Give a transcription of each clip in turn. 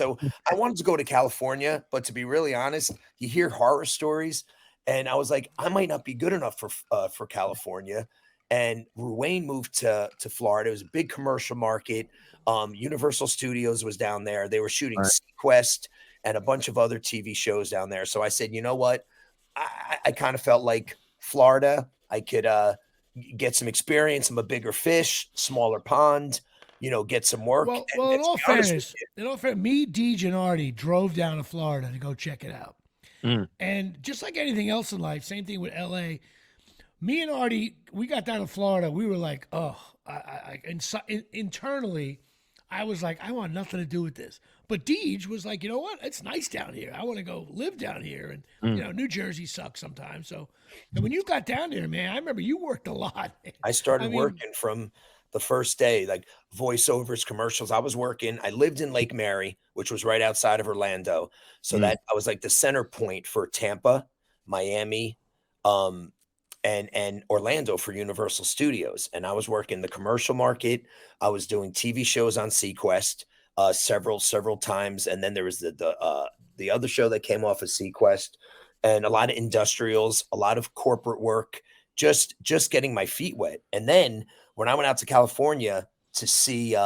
So I wanted to go to California, but to be really honest, you hear horror stories, and I was like, I might not be good enough for California. And Ruane moved to Florida. It was a big commercial market. Universal Studios was down there. They were shooting Right. Sequest and a bunch of other TV shows down there. So I said, you know what? I kind of felt like Florida. I could get some experience. I'm a bigger fish, smaller pond. Get some work. Well, And to be honest with you, me, Deej, and Artie drove down to Florida to go check it out. Mm. And just like anything else in life, same thing with LA. Me and Artie, we got down to Florida. We were like, oh, internally, I was like, I want nothing to do with this. But Deej was like, you know what? It's nice down here. I want to go live down here. And, Mm. New Jersey sucks sometimes. So, and when you got down there, man, I remember you worked a lot. I I started mean, working from the first day, like voiceovers, commercials. I was working. I lived in Lake Mary, which was right outside of Orlando. So Mm. that I was like the center point for Tampa, Miami, um, and Orlando for Universal Studios. And I was working the commercial market. I was doing TV shows on Sequest several times. And then there was the other show that came off of Sequest, and a lot of industrials, a lot of corporate work, just getting my feet wet. And then when I went out to California to see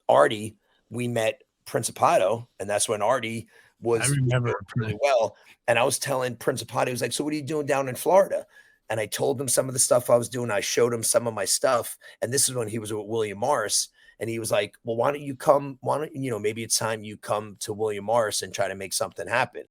Artie, we met Principato, and that's when Artie I was remember. doing really well. And I was telling Principato, he was like, "So what are you doing down in Florida?" And I told him some of the stuff I was doing. I showed him some of my stuff, and this is when he was with William Morris. And he was like, "Well, why don't you come? Why don't maybe it's time you come to William Morris and try to make something happen?"